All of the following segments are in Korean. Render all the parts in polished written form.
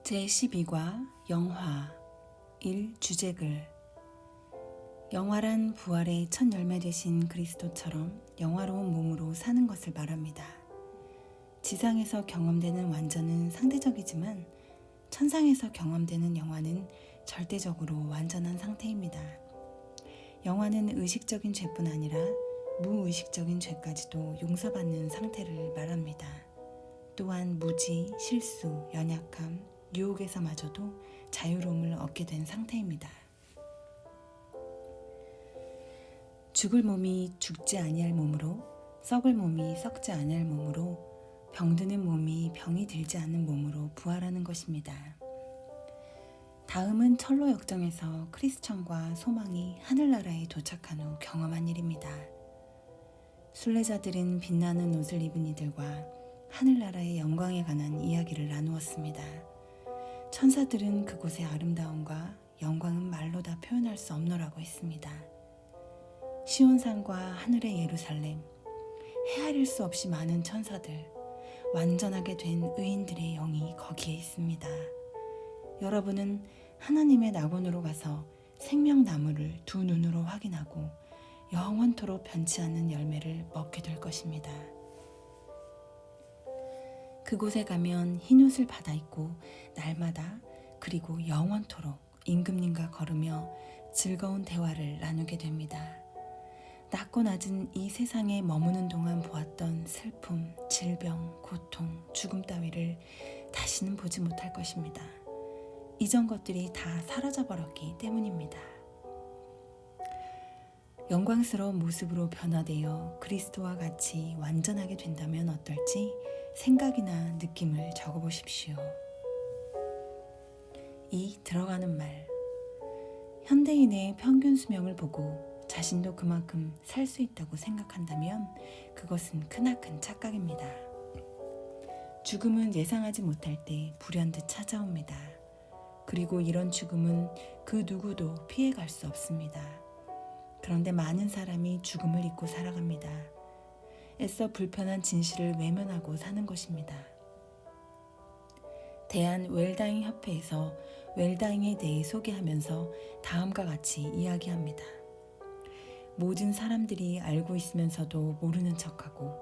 제12과 영화 1 주제글. 영화란 부활의 첫 열매 되신 그리스도처럼 영화로운 몸으로 사는 것을 말합니다. 지상에서 경험되는 완전은 상대적이지만 천상에서 경험되는 영화는 절대적으로 완전한 상태입니다. 영화는 의식적인 죄뿐 아니라 무의식적인 죄까지도 용서받는 상태를 말합니다. 또한 무지, 실수, 연약함, 유혹에서마저도 자유로움을 얻게 된 상태입니다. 죽을 몸이 죽지 아니할 몸으로, 썩을 몸이 썩지 아니할 몸으로, 병드는 몸이 병이 들지 않는 몸으로 부활하는 것입니다. 다음은 철로 역정에서 크리스천과 소망이 하늘나라에 도착한 후 경험한 일입니다. 순례자들은 빛나는 옷을 입은 이들과 하늘나라의 영광에 관한 이야기를 나누었습니다. 천사들은 그곳의 아름다움과 영광은 말로 다 표현할 수 없노라고 했습니다. 시온산과 하늘의 예루살렘, 헤아릴 수 없이 많은 천사들, 완전하게 된 의인들의 영이 거기에 있습니다. 여러분은 하나님의 낙원으로 가서 생명나무를 두 눈으로 확인하고 영원토록 변치 않는 열매를 먹게 될 것입니다. 그곳에 가면 흰옷을 받아 입고 날마다 그리고 영원토록 임금님과 걸으며 즐거운 대화를 나누게 됩니다. 낮고 낮은 이 세상에 머무는 동안 보았던 슬픔, 질병, 고통, 죽음 따위를 다시는 보지 못할 것입니다. 이전 것들이 다 사라져버렸기 때문입니다. 영광스러운 모습으로 변화되어 그리스도와 같이 완전하게 된다면 어떨지 생각이나 느낌을 적어보십시오. 2. 들어가는 말. 현대인의 평균 수명을 보고 자신도 그만큼 살 수 있다고 생각한다면 그것은 크나큰 착각입니다. 죽음은 예상하지 못할 때 불현듯 찾아옵니다. 그리고 이런 죽음은 그 누구도 피해갈 수 없습니다. 그런데 많은 사람이 죽음을 잊고 살아갑니다. 애써 불편한 진실을 외면하고 사는 것입니다. 대한 웰다잉 협회에서 웰다잉에 대해 소개하면서 다음과 같이 이야기합니다. 모든 사람들이 알고 있으면서도 모르는 척하고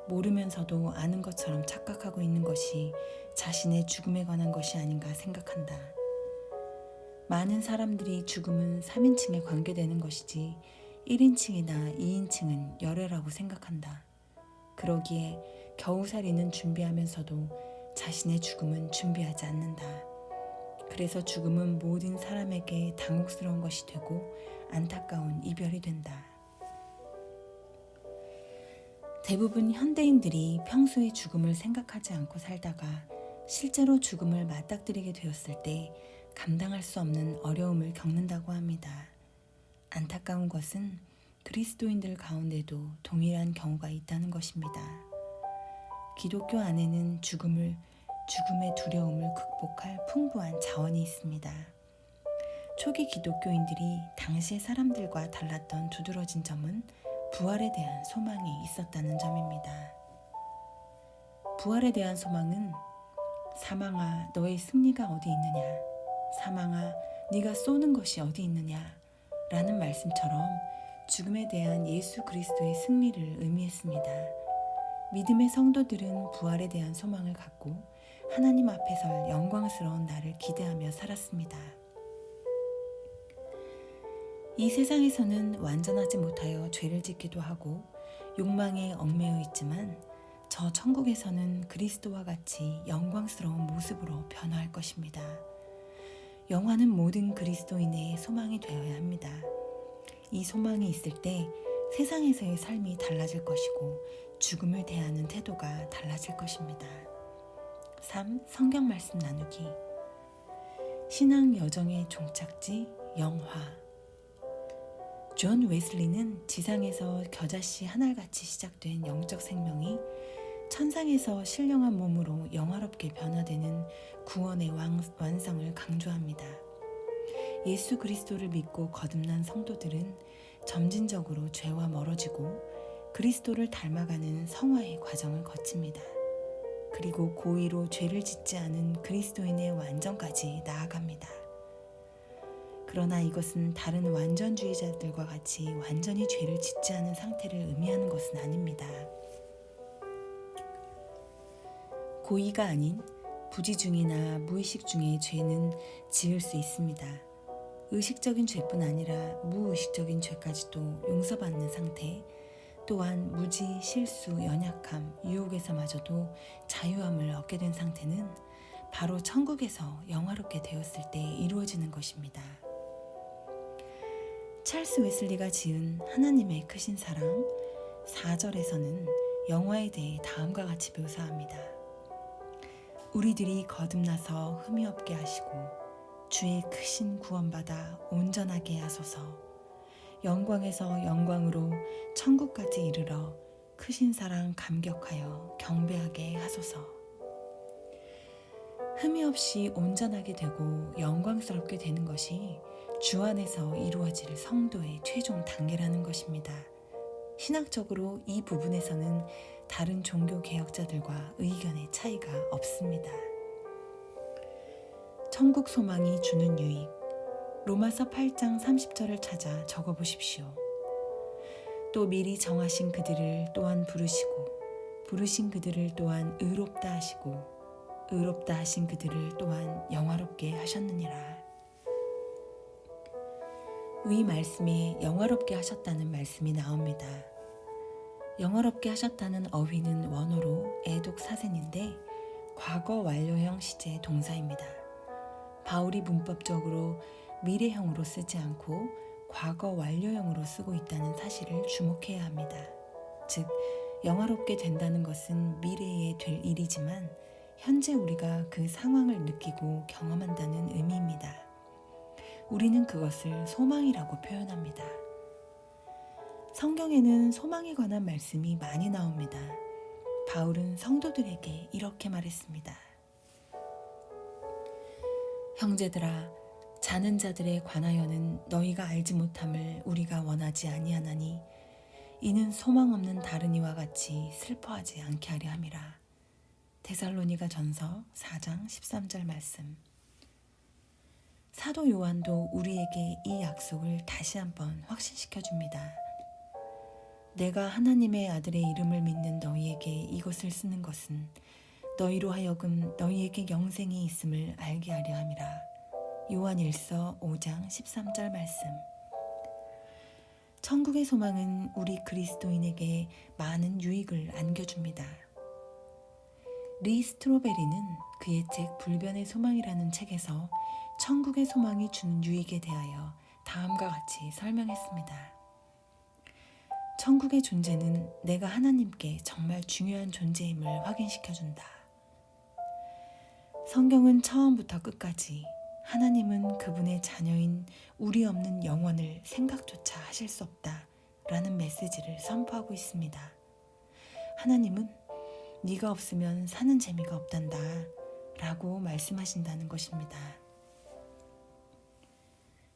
모르면서도 아는 것처럼 착각하고 있는 것이 자신의 죽음에 관한 것이 아닌가 생각한다. 많은 사람들이 죽음은 3인칭에 관계되는 것이지 1인칭이나 2인칭은 열애라고 생각한다. 그러기에 겨우살이는 준비하면서도 자신의 죽음은 준비하지 않는다. 그래서 죽음은 모든 사람에게 당혹스러운 것이 되고 안타까운 이별이 된다. 대부분 현대인들이 평소에 죽음을 생각하지 않고 살다가 실제로 죽음을 맞닥뜨리게 되었을 때 감당할 수 없는 어려움을 겪는다고 합니다. 안타까운 것은 그리스도인들 가운데도 동일한 경우가 있다는 것입니다. 기독교 안에는 죽음의 두려움을 극복할 풍부한 자원이 있습니다. 초기 기독교인들이 당시의 사람들과 달랐던 두드러진 점은 부활에 대한 소망이 있었다는 점입니다. 부활에 대한 소망은 사망아 너의 승리가 어디 있느냐, 사망아 네가 쏘는 것이 어디 있느냐 라는 말씀처럼 죽음에 대한 예수 그리스도의 승리를 의미했습니다. 믿음의 성도들은 부활에 대한 소망을 갖고 하나님 앞에 설 영광스러운 날을 기대하며 살았습니다. 이 세상에서는 완전하지 못하여 죄를 짓기도 하고 욕망에 얽매여 있지만 저 천국에서는 그리스도와 같이 영광스러운 모습으로 변화할 것입니다. 영화는 모든 그리스도인의 소망이 되어야 합니다. 이 소망이 있을 때 세상에서의 삶이 달라질 것이고 죽음을 대하는 태도가 달라질 것입니다. 3. 성경 말씀 나누기. 신앙 여정의 종착지 영화. 존 웨슬리는 지상에서 겨자씨 한 알같이 시작된 영적 생명이 천상에서 신령한 몸으로 영화롭게 변화되는 구원의 완성을 강조합니다. 예수 그리스도를 믿고 거듭난 성도들은 점진적으로 죄와 멀어지고 그리스도를 닮아가는 성화의 과정을 거칩니다. 그리고 고의로 죄를 짓지 않은 그리스도인의 완전까지 나아갑니다. 그러나 이것은 다른 완전주의자들과 같이 완전히 죄를 짓지 않은 상태를 의미하는 것은 아닙니다. 고의가 아닌 부지 중이나 무의식 중의 죄는 지을 수 있습니다. 의식적인 죄뿐 아니라 무의식적인 죄까지도 용서받는 상태, 또한 무지, 실수, 연약함, 유혹에서마저도 자유함을 얻게 된 상태는 바로 천국에서 영화롭게 되었을 때 이루어지는 것입니다. 찰스 웨슬리가 지은 하나님의 크신 사랑 4절에서는 영화에 대해 다음과 같이 묘사합니다. 우리들이 거듭나서 흠이 없게 하시고 주의 크신 구원받아 온전하게 하소서. 영광에서 영광으로 천국까지 이르러 크신 사랑 감격하여 경배하게 하소서. 흠이 없이 온전하게 되고 영광스럽게 되는 것이 주 안에서 이루어질 성도의 최종 단계라는 것입니다. 신학적으로 이 부분에서는 다른 종교 개혁자들과 의견의 차이가 없습니다. 천국 소망이 주는 유익, 로마서 8장 30절을 찾아 적어보십시오. 또 미리 정하신 그들을 또한 부르시고 부르신 그들을 또한 의롭다 하시고 의롭다 하신 그들을 또한 영화롭게 하셨느니라. 위 말씀에 영화롭게 하셨다는 말씀이 나옵니다. 영화롭게 하셨다는 어휘는 원어로 애독 사센인데 과거 완료형 시제 동사입니다. 바울이 문법적으로 미래형으로 쓰지 않고 과거 완료형으로 쓰고 있다는 사실을 주목해야 합니다. 즉, 영화롭게 된다는 것은 미래에 될 일이지만 현재 우리가 그 상황을 느끼고 경험한다는 의미입니다. 우리는 그것을 소망이라고 표현합니다. 성경에는 소망에 관한 말씀이 많이 나옵니다. 바울은 성도들에게 이렇게 말했습니다. 형제들아, 자는 자들에 관하여는 너희가 알지 못함을 우리가 원하지 아니하나니 이는 소망 없는 다른 이와 같이 슬퍼하지 않게 하려 함이라. 데살로니가 전서 4장 13절 말씀. 사도 요한도 우리에게 이 약속을 다시 한번 확신시켜 줍니다. 내가 하나님의 아들의 이름을 믿는 너희에게 이것을 쓰는 것은 너희로 하여금 너희에게 영생이 있음을 알게 하려 함이라. 요한일서 5장 13절 말씀. 천국의 소망은 우리 그리스도인에게 많은 유익을 안겨줍니다. 리 스트로베리는 그의 책 불변의 소망이라는 책에서 천국의 소망이 주는 유익에 대하여 다음과 같이 설명했습니다. 천국의 존재는 내가 하나님께 정말 중요한 존재임을 확인시켜준다. 성경은 처음부터 끝까지 하나님은 그분의 자녀인 우리 없는 영혼을 생각조차 하실 수 없다 라는 메시지를 선포하고 있습니다. 하나님은 네가 없으면 사는 재미가 없단다 라고 말씀하신다는 것입니다.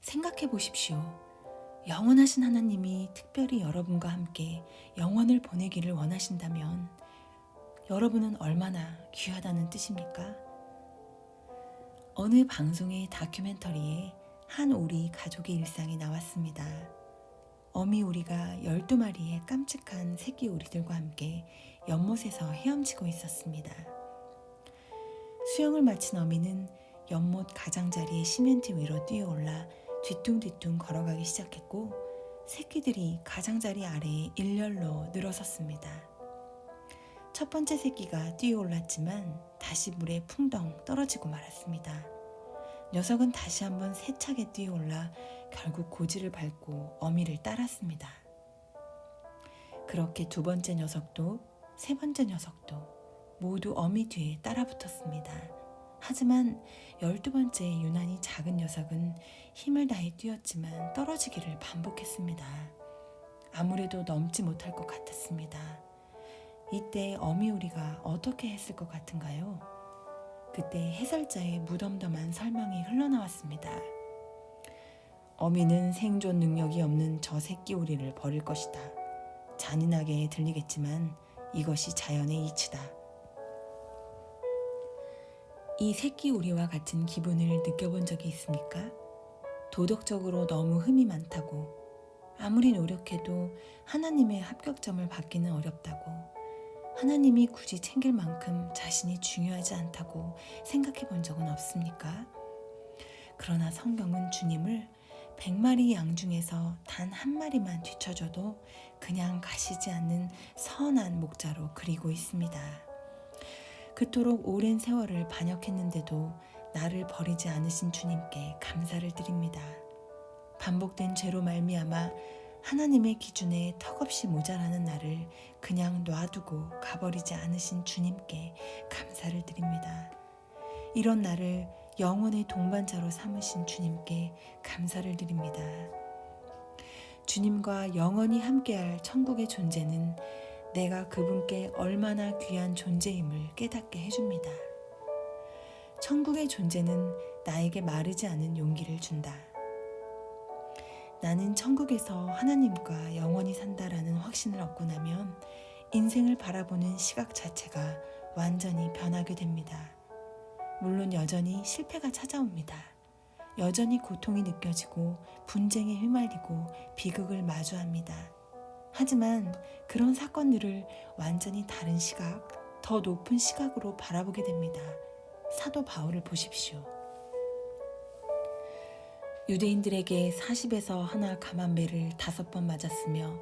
생각해 보십시오. 영원하신 하나님이 특별히 여러분과 함께 영원을 보내기를 원하신다면 여러분은 얼마나 귀하다는 뜻입니까? 어느 방송의 다큐멘터리에 한 오리 가족의 일상이 나왔습니다. 어미 오리가 12마리의 깜찍한 새끼 오리들과 함께 연못에서 헤엄치고 있었습니다. 수영을 마친 어미는 연못 가장자리의 시멘트 위로 뛰어올라 뒤뚱뒤뚱 걸어가기 시작했고 새끼들이 가장자리 아래에 일렬로 늘어섰습니다. 첫 번째 새끼가 뛰어올랐지만 다시 물에 풍덩 떨어지고 말았습니다. 녀석은 다시 한번 세차게 뛰어올라 결국 고지를 밟고 어미를 따랐습니다. 그렇게 두 번째 녀석도 세 번째 녀석도 모두 어미 뒤에 따라붙었습니다. 하지만 12번째 유난히 작은 녀석은 힘을 다해 뛰었지만 떨어지기를 반복했습니다. 아무래도 넘지 못할 것 같았습니다. 이때 어미오리가 어떻게 했을 것 같은가요? 그때 해설자의 무덤덤한 설명이 흘러나왔습니다. 어미는 생존 능력이 없는 저 새끼 오리를 버릴 것이다. 잔인하게 들리겠지만 이것이 자연의 이치다. 이 새끼 우리와 같은 기분을 느껴본 적이 있습니까? 도덕적으로 너무 흠이 많다고, 아무리 노력해도 하나님의 합격점을 받기는 어렵다고, 하나님이 굳이 챙길 만큼 자신이 중요하지 않다고 생각해 본 적은 없습니까? 그러나 성경은 주님을 100마리 양 중에서 단 한 마리만 뒤쳐줘도 그냥 가시지 않는 선한 목자로 그리고 있습니다. 그토록 오랜 세월을 반역했는데도 나를 버리지 않으신 주님께 감사를 드립니다. 반복된 죄로 말미암아 하나님의 기준에 턱없이 모자라는 나를 그냥 놔두고 가버리지 않으신 주님께 감사를 드립니다. 이런 나를 영원의 동반자로 삼으신 주님께 감사를 드립니다. 주님과 영원히 함께할 천국의 존재는 내가 그분께 얼마나 귀한 존재임을 깨닫게 해줍니다. 천국의 존재는 나에게 마르지 않은 용기를 준다. 나는 천국에서 하나님과 영원히 산다라는 확신을 얻고 나면 인생을 바라보는 시각 자체가 완전히 변하게 됩니다. 물론 여전히 실패가 찾아옵니다. 여전히 고통이 느껴지고 분쟁에 휘말리고 비극을 마주합니다. 하지만 그런 사건들을 완전히 다른 시각, 더 높은 시각으로 바라보게 됩니다. 사도 바울을 보십시오. 유대인들에게 40에서 하나 감한 매를 5번 맞았으며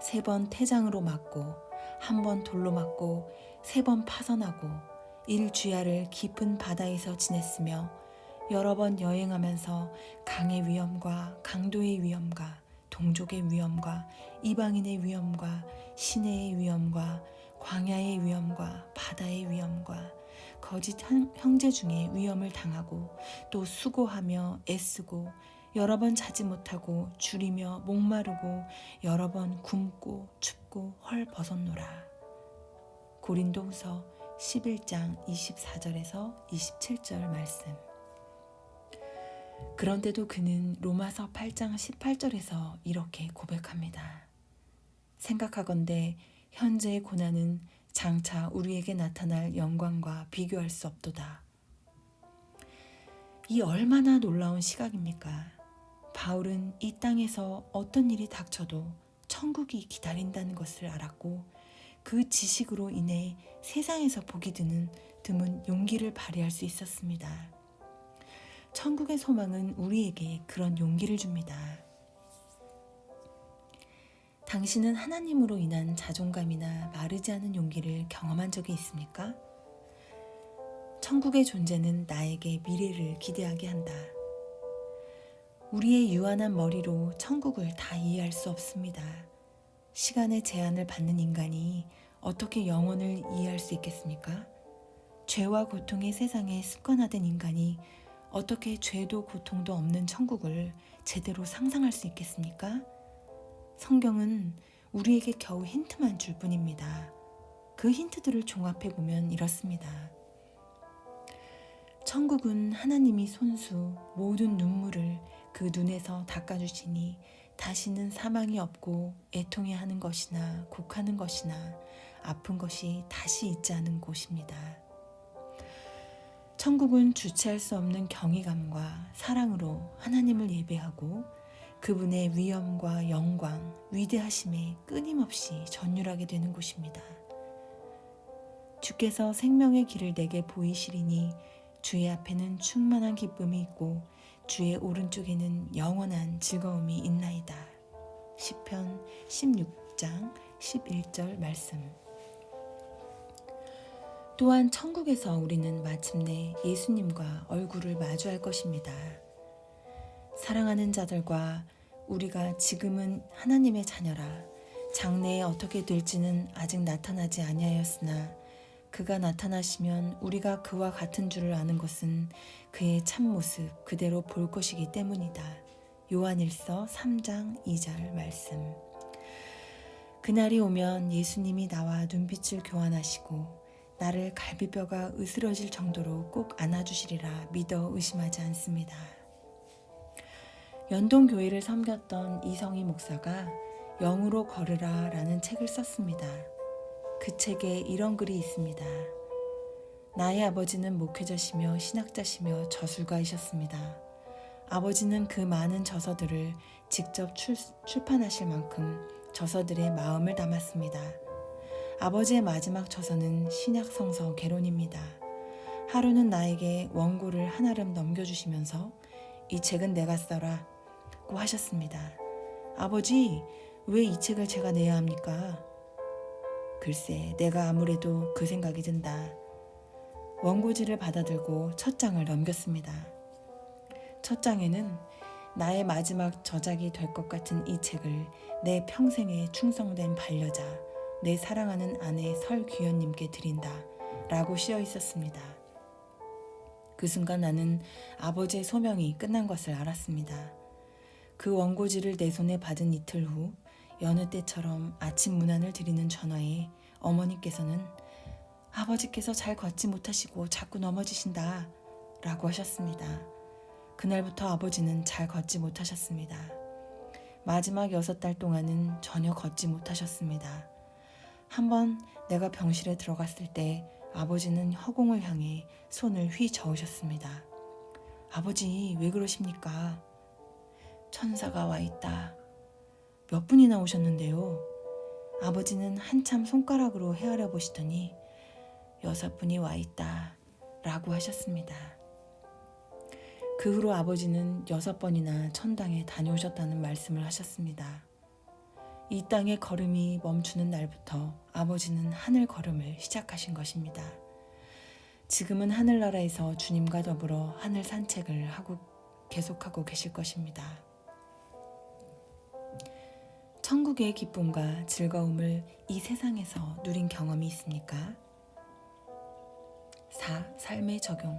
3번 태장으로 맞고 1번 돌로 맞고 3번 파선하고 1주야를 깊은 바다에서 지냈으며 여러 번 여행하면서 강의 위험과 강도의 위험과 동족의 위험과 이방인의 위험과 시내의 위험과 광야의 위험과 바다의 위험과 거짓 형제 중에 위험을 당하고 또 수고하며 애쓰고 여러 번 자지 못하고 줄이며 목마르고 여러 번 굶고 춥고 헐벗었노라. 고린도후서 11장 24절에서 27절 말씀. 그런데도 그는 로마서 8장 18절에서 이렇게 고백합니다. 생각하건대 현재의 고난은 장차 우리에게 나타날 영광과 비교할 수 없도다. 이 얼마나 놀라운 시각입니까? 바울은 이 땅에서 어떤 일이 닥쳐도 천국이 기다린다는 것을 알았고 그 지식으로 인해 세상에서 보기 드문 용기를 발휘할 수 있었습니다. 천국의 소망은 우리에게 그런 용기를 줍니다. 당신은 하나님으로 인한 자존감이나 마르지 않은 용기를 경험한 적이 있습니까? 천국의 존재는 나에게 미래를 기대하게 한다. 우리의 유한한 머리로 천국을 다 이해할 수 없습니다. 시간의 제한을 받는 인간이 어떻게 영원을 이해할 수 있겠습니까? 죄와 고통의 세상에 습관화된 인간이 어떻게 죄도 고통도 없는 천국을 제대로 상상할 수 있겠습니까? 성경은 우리에게 겨우 힌트만 줄 뿐입니다. 그 힌트들을 종합해보면 이렇습니다. 천국은 하나님이 손수 모든 눈물을 그 눈에서 닦아주시니 다시는 사망이 없고 애통해하는 것이나 곡하는 것이나 아픈 것이 다시 있지 않은 곳입니다. 천국은 주체할 수 없는 경외감과 사랑으로 하나님을 예배하고 그분의 위엄과 영광, 위대하심에 끊임없이 전율하게 되는 곳입니다. 주께서 생명의 길을 내게 보이시리니 주의 앞에는 충만한 기쁨이 있고 주의 오른쪽에는 영원한 즐거움이 있나이다. 시편 16장 11절 말씀. 또한 천국에서 우리는 마침내 예수님과 얼굴을 마주할 것입니다. 사랑하는 자들과 우리가 지금은 하나님의 자녀라 장래에 어떻게 될지는 아직 나타나지 아니하였으나 그가 나타나시면 우리가 그와 같은 줄을 아는 것은 그의 참모습 그대로 볼 것이기 때문이다. 요한일서 3장 2절 말씀. 그날이 오면 예수님이 나와 눈빛을 교환하시고 나를 갈비뼈가 으스러질 정도로 꼭 안아주시리라 믿어 의심하지 않습니다. 연동교회를 섬겼던 이성희 목사가 영으로 걸으라 라는 책을 썼습니다. 그 책에 이런 글이 있습니다. 나의 아버지는 목회자시며 신학자시며 저술가이셨습니다. 아버지는 그 많은 저서들을 직접 출판하실 만큼 저서들의 마음을 담았습니다. 아버지의 마지막 저서는 신약성서 개론입니다. 하루는 나에게 원고를 한아름 넘겨주시면서 이 책은 내가 써라고 하셨습니다. 아버지, 왜 이 책을 제가 내야 합니까? 글쎄, 내가 아무래도 그 생각이 든다. 원고지를 받아들고 첫 장을 넘겼습니다. 첫 장에는 나의 마지막 저작이 될 것 같은 이 책을 내 평생에 충성된 반려자, 내 사랑하는 아내 설귀현님께 드린다 라고 쓰여 있었습니다. 그 순간 나는 아버지의 소명이 끝난 것을 알았습니다. 그 원고지를 내 손에 받은 이틀 후 여느 때처럼 아침 문안을 드리는 전화에 어머니께서는 아버지께서 잘 걷지 못하시고 자꾸 넘어지신다 라고 하셨습니다. 그날부터 아버지는 잘 걷지 못하셨습니다. 마지막 6달 동안은 전혀 걷지 못하셨습니다. 한번 내가 병실에 들어갔을 때 아버지는 허공을 향해 손을 휘 저으셨습니다. 아버지, 왜 그러십니까? 천사가 와 있다. 몇 분이나 오셨는데요? 아버지는 한참 손가락으로 헤아려 보시더니 6분이 와 있다 라고 하셨습니다. 그 후로 아버지는 6번이나 천당에 다녀오셨다는 말씀을 하셨습니다. 이 땅의 걸음이 멈추는 날부터 아버지는 하늘 걸음을 시작하신 것입니다. 지금은 하늘나라에서 주님과 더불어 하늘 산책을 계속하고 계실 것입니다. 천국의 기쁨과 즐거움을 이 세상에서 누린 경험이 있습니까? 4. 삶의 적용.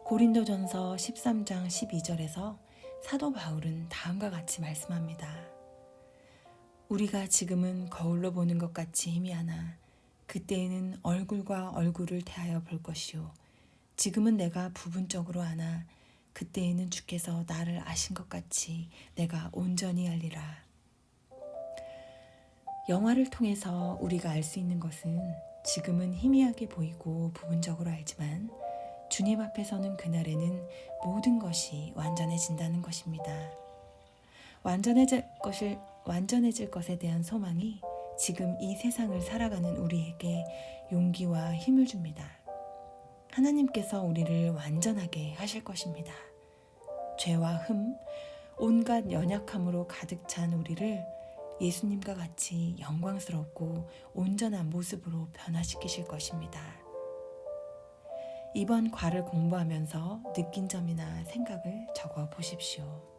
고린도전서 13장 12절에서 사도 바울은 다음과 같이 말씀합니다. 우리가 지금은 거울로 보는 것 같이 희미하나 그때에는 얼굴과 얼굴을 대하여 볼 것이요 지금은 내가 부분적으로 아나 그때에는 주께서 나를 아신 것 같이 내가 온전히 알리라. 영화를 통해서 우리가 알 수 있는 것은 지금은 희미하게 보이고 부분적으로 알지만 주님 앞에서는 그날에는 모든 것이 완전해진다는 것입니다. 완전해질 것에 대한 소망이 지금 이 세상을 살아가는 우리에게 용기와 힘을 줍니다. 하나님께서 우리를 완전하게 하실 것입니다. 죄와 흠, 온갖 연약함으로 가득 찬 우리를 예수님과 같이 영광스럽고 온전한 모습으로 변화시키실 것입니다. 이번 과를 공부하면서 느낀 점이나 생각을 적어 보십시오.